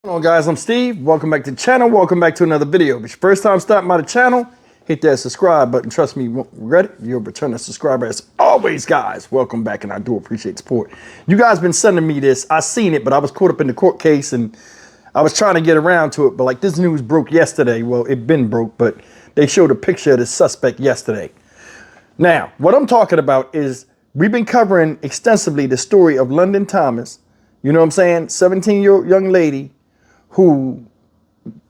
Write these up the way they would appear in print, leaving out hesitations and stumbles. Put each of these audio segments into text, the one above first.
Hello guys, I'm Steve. Welcome back to the channel. Welcome back to another video. If it's your first time stopping by the channel, hit that subscribe button. Trust me, you won't regret it. You're a returning subscriber as always, guys. Welcome back, and I do appreciate support. You guys been sending me this. I seen it, but I was caught up in the court case, and I was trying to get around to it. But like this news broke yesterday. Well, it been broke, but they showed a picture of the suspect yesterday. Now, what I'm talking about is we've been covering extensively the story of London Thomas. You know what I'm saying? 17-year-old young lady who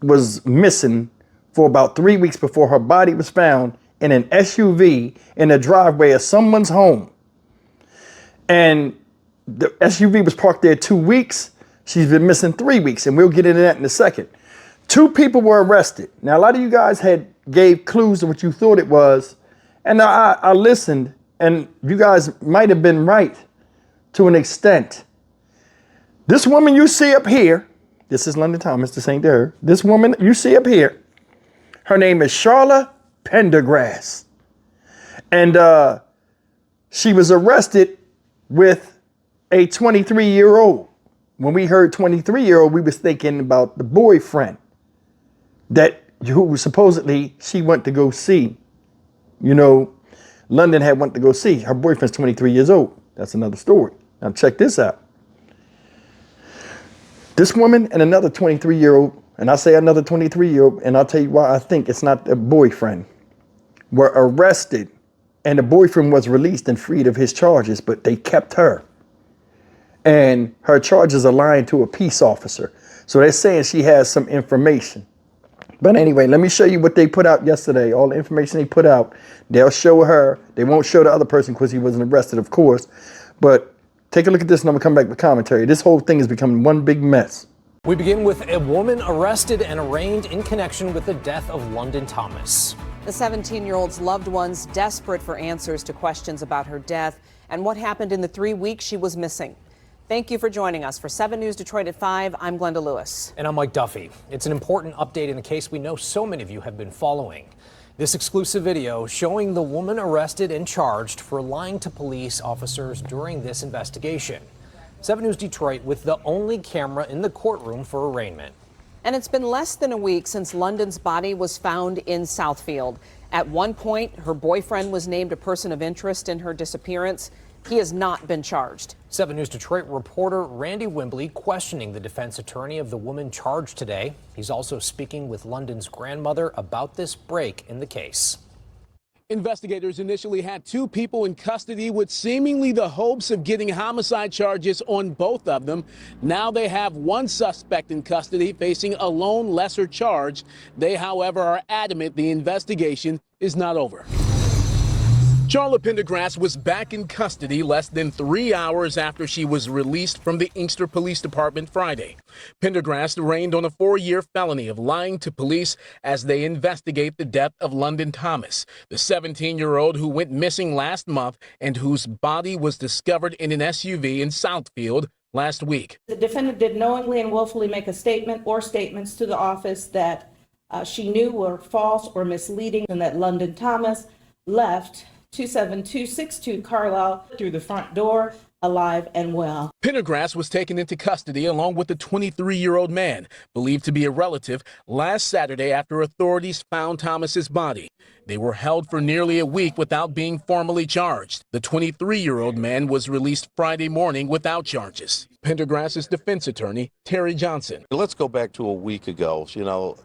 was missing for about 3 weeks before her body was found in an SUV in the driveway of someone's home. And the SUV was parked there 2 weeks. She's been missing 3 weeks, and we'll get into that in a second. 2 people were arrested. Now, a lot of you guys gave clues to what you thought it was, and I listened, and you guys might have been right to an extent. This woman you see up here, this is London Thomas, this ain't her. This woman you see up here, her name is Charla Pendergrass. And she was arrested with a 23-year-old. When we heard 23-year-old, we was thinking about the boyfriend who supposedly she went to go see. You know, London had went to go see. Her boyfriend's 23 years old. That's another story. Now check this out. This woman and another 23-year-old, and I say another 23-year-old, and I'll tell you why I think it's not a boyfriend, were arrested, and the boyfriend was released and freed of his charges, but they kept her. And her charges are lying to a peace officer. So they're saying she has some information. But anyway, let me show you what they put out yesterday. All the information they put out, they'll show her. They won't show the other person because he wasn't arrested, of course. But take a look at this, and I'm going to come back with commentary. This whole thing is becoming one big mess. We begin with a woman arrested and arraigned in connection with the death of London Thomas. The 17-year-old's loved ones desperate for answers to questions about her death and what happened in the 3 weeks she was missing. Thank you for joining us. For 7 News Detroit at 5, I'm Glenda Lewis. And I'm Mike Duffy. It's an important update in a case we know so many of you have been following. This exclusive video showing the woman arrested and charged for lying to police officers during this investigation. 7 News Detroit with the only camera in the courtroom for arraignment. And it's been less than a week since London's body was found in Southfield. At one point, her boyfriend was named a person of interest in her disappearance. He has not been charged. 7 News Detroit reporter Randy Wimbley questioning the defense attorney of the woman charged today. He's also speaking with London's grandmother about this break in the case. Investigators initially had 2 people in custody with seemingly the hopes of getting homicide charges on both of them. Now they have 1 suspect in custody facing a lone lesser charge. They, however, are adamant the investigation is not over. Charla Pendergrass was back in custody less than 3 hours after she was released from the Inkster Police Department Friday. Pendergrass arraigned on a 4-year felony of lying to police as they investigate the death of London Thomas, the 17-year-old who went missing last month and whose body was discovered in an SUV in Southfield last week. The defendant did knowingly and willfully make a statement or statements to the office that she knew were false or misleading, and that London Thomas left 27262 Carlisle through the front door, alive and well. Pendergrass was taken into custody along with the 23-year-old man, believed to be a relative, last Saturday after authorities found Thomas's body. They were held for nearly a week without being formally charged. The 23-year-old man was released Friday morning without charges. Pendergrass's defense attorney, Terry Johnson. Let's go back to a week ago. You know,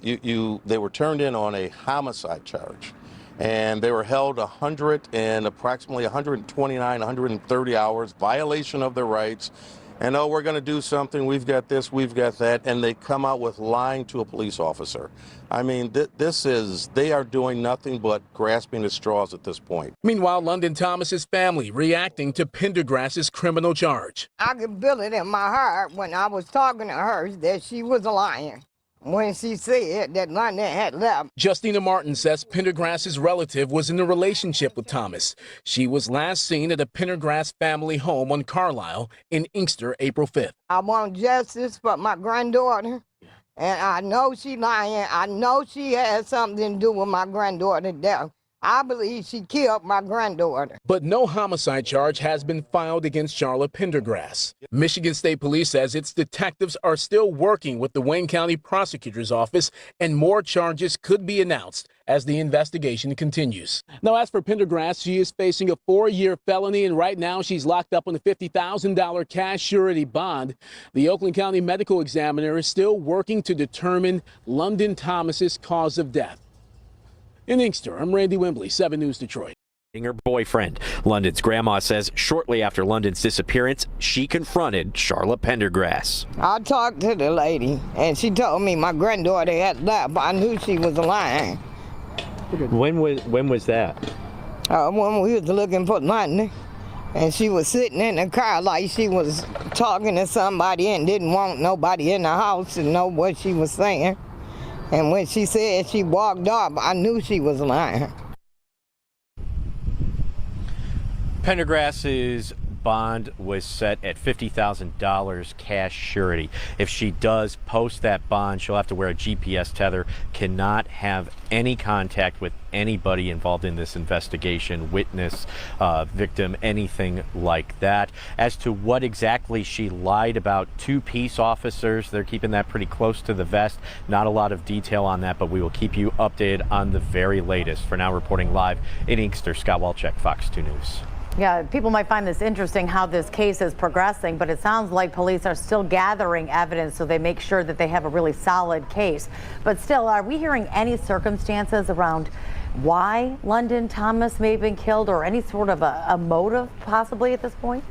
they were turned in on a homicide charge. And they were held approximately 129, 130 hours, violation of their rights. And, oh, we're going to do something. We've got this, we've got that. And they come out with lying to a police officer. I mean, they are doing nothing but grasping at straws at this point. Meanwhile, London Thomas's family reacting to Pendergrass's criminal charge. I could feel it in my heart when I was talking to her that she was lying when she said that London had left. Justina Martin says Pendergrass's relative was in a relationship with Thomas. She was last seen at a Pendergrass family home on Carlisle in Inkster April 5th. I want justice for my granddaughter, and I know she lying. I know she has something to do with my granddaughter's death. I believe she killed my granddaughter. But no homicide charge has been filed against Charla Pendergrass. Michigan State Police says its detectives are still working with the Wayne County Prosecutor's Office, and more charges could be announced as the investigation continues. Now, as for Pendergrass, she is facing a 4-year felony, and right now she's locked up on a $50,000 cash surety bond. The Oakland County Medical Examiner is still working to determine London Thomas's cause of death. In Inkster, I'm Randy Wembley, 7 News Detroit. Her boyfriend. London's grandma says shortly after London's disappearance, she confronted Charla Pendergrass. I talked to the lady, and she told me my granddaughter had left. I knew she was lying. When was that? When we was looking for London, and she was sitting in the car like she was talking to somebody and didn't want nobody in the house to know what she was saying. And when she said she walked off, I knew she was lying. Pendergrass's bond was set at $50,000 cash surety. If she does post that bond, she'll have to wear a GPS tether, cannot have any contact with anybody involved in this investigation, witness, victim, anything like that. As to what exactly she lied about to peace officers, they're keeping that pretty close to the vest. Not a lot of detail on that, but we will keep you updated on the very latest. For now, reporting live in Inkster, Scott Walczak, Fox 2 News. Yeah, people might find this interesting how this case is progressing, but it sounds like police are still gathering evidence so they make sure that they have a really solid case. But still, are we hearing any circumstances around why London Thomas may have been killed, or any sort of a motive possibly at this point?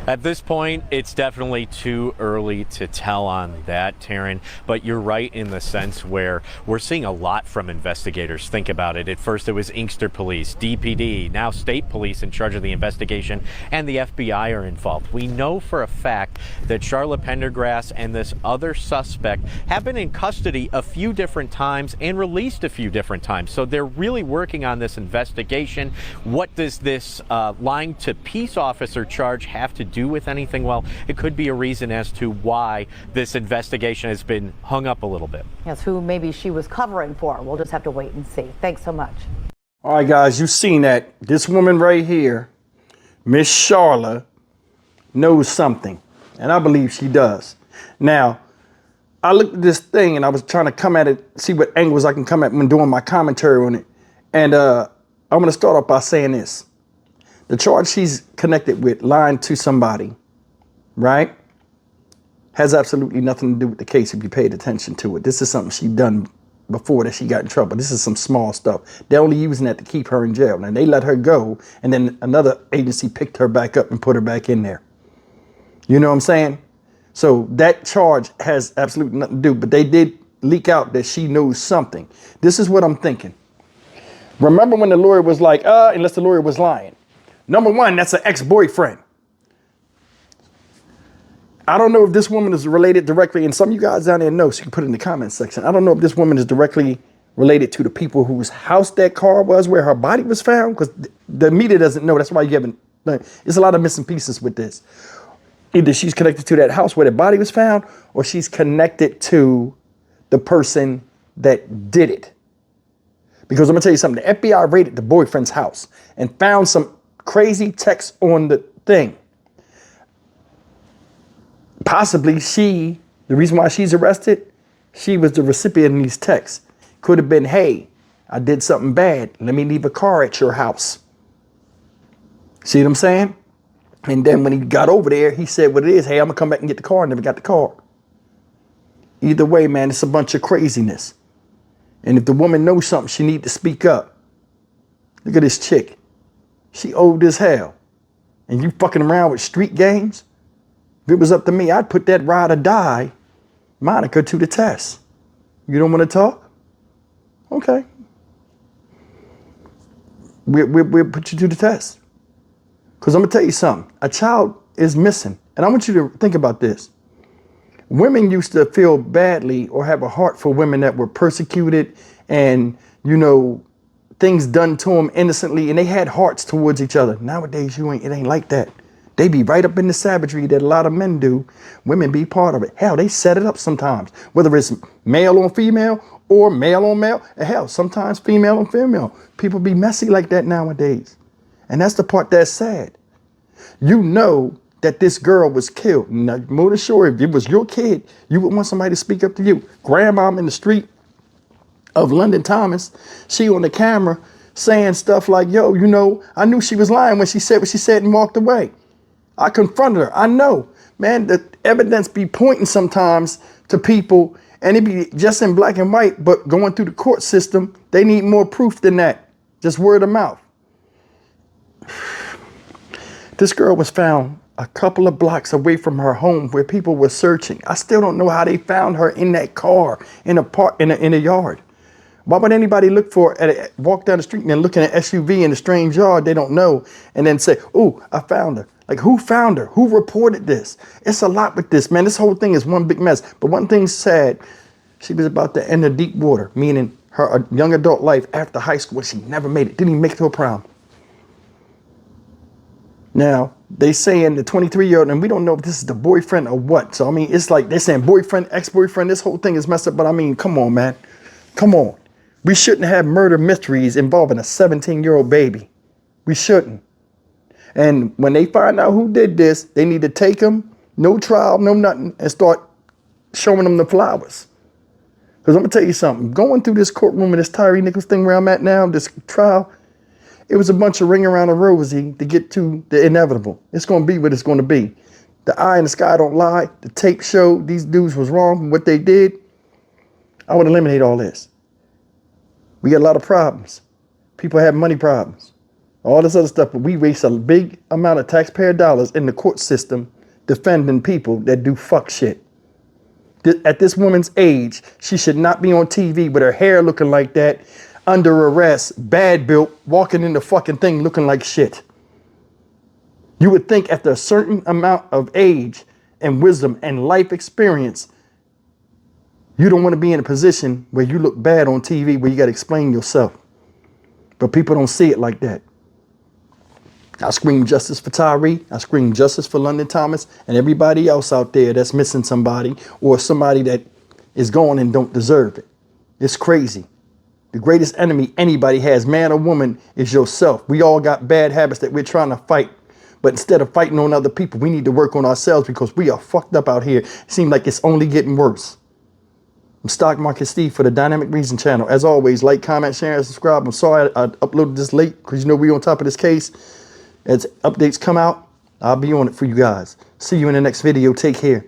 At this point, it's definitely too early to tell on that, Taryn, but you're right in the sense where we're seeing a lot from investigators. Think about it. At first, it was Inkster Police, DPD, now state police in charge of the investigation, and the FBI are involved. We know for a fact that Charla Pendergrass and this other suspect have been in custody a few different times and released a few different times. So they're really working on this investigation. What does this lying to peace officer charge have to do with anything? Well, it could be a reason as to why this investigation has been hung up a little bit. Yes, who maybe she was covering for. We'll just have to wait and see. Thanks so much. All right, guys, you've seen that. This woman right here, Miss Charla, knows something, and I believe she does. Now, I looked at this thing, and I was trying to come at it, see what angles I can come at when doing my commentary on it. And I'm going to start off by saying this. The charge she's connected with, lying to somebody, right, has absolutely nothing to do with the case if you paid attention to it. This is something she done before that she got in trouble. This is some small stuff. They're only using that to keep her in jail. Now, they let her go, and then another agency picked her back up and put her back in there. You know what I'm saying? So that charge has absolutely nothing to do, but they did leak out that she knows something. This is what I'm thinking. Remember when the lawyer was like, unless the lawyer was lying. Number one, that's an ex-boyfriend. I don't know if this woman is related directly, and some of you guys down there know, so you can put it in the comments section. I don't know if this woman is directly related to the people whose house that car was, where her body was found, because the media doesn't know. That's why you haven't. There's a lot of missing pieces with this. Either she's connected to that house where the body was found, or she's connected to the person that did it. Because I'm gonna tell you something. The FBI raided the boyfriend's house and found some crazy text on the thing. Possibly the reason why she's arrested, she was the recipient of these texts. Could have been, hey, I did something bad. Let me leave a car at your house. See what I'm saying? And then when he got over there, he said what it is. Hey, I'm gonna come back and get the car. Never got the car. Either way, man, it's a bunch of craziness. And if the woman knows something, she need to speak up. Look at this chick. She old as hell. And you fucking around with street games? If it was up to me, I'd put that ride or die Monica to the test. You don't want to talk? Okay. We'll put you to the test. Because I'm going to tell you something. A child is missing. And I want you to think about this. Women used to feel badly or have a heart for women that were persecuted and, you know, things done to them innocently, and they had hearts towards each other. Nowadays, it ain't like that. They be right up in the savagery that a lot of men do. Women be part of it. Hell, they set it up sometimes, whether it's male on female or male on male. And hell, sometimes female on female. People be messy like that nowadays. And that's the part that's sad. You know that this girl was killed. Now, more than sure, if it was your kid, you would want somebody to speak up to you. Grandma in the street of London Thomas, she on the camera saying stuff like, yo, you know, I knew she was lying when she said what she said and walked away. I confronted her. I know, man, the evidence be pointing sometimes to people and it be just in black and white, but going through the court system, they need more proof than that. Just word of mouth. This girl was found a couple of blocks away from her home where people were searching. I still don't know how they found her in that car in a yard. Why would anybody look for walk down the street and then look at an SUV in a strange yard they don't know and then say, "Oh, I found her." Like, who found her? Who reported this? It's a lot with this, man. This whole thing is one big mess. But one thing's sad, she was about to enter deep water, meaning her young adult life after high school. She never made it. Didn't even make it to a prom. Now, they saying the 23-year-old, and we don't know if this is the boyfriend or what. So, I mean, it's like they're saying boyfriend, ex-boyfriend. This whole thing is messed up. But, I mean, come on, man. Come on. We shouldn't have murder mysteries involving a 17-year-old baby. We shouldn't. And when they find out who did this, they need to take them, no trial, no nothing, and start showing them the flowers. Because I'm going to tell you something. Going through this courtroom and this Tyree Nichols thing where I'm at now, this trial, it was a bunch of ring around a rosy to get to the inevitable. It's going to be what it's going to be. The eye in the sky don't lie. The tape showed these dudes was wrong from what they did. I would eliminate all this. We got a lot of problems. People have money problems. All this other stuff, but we waste a big amount of taxpayer dollars in the court system defending people that do fuck shit. At this woman's age, she should not be on TV with her hair looking like that, under arrest, bad built, walking in the fucking thing looking like shit. You would think after a certain amount of age and wisdom and life experience, you don't want to be in a position where you look bad on TV, where you got to explain yourself. But people don't see it like that. I scream justice for Tyree. I scream justice for London Thomas and everybody else out there that's missing somebody or somebody that is gone and don't deserve it. It's crazy. The greatest enemy anybody has, man or woman, is yourself. We all got bad habits that we're trying to fight. But instead of fighting on other people, we need to work on ourselves because we are fucked up out here. It seems like it's only getting worse. I'm Stock Market Steve for the Dynamic Reason channel. As always, like, comment, share, and subscribe. I'm sorry I uploaded this late because you know we're on top of this case. As updates come out, I'll be on it for you guys. See you in the next video. Take care.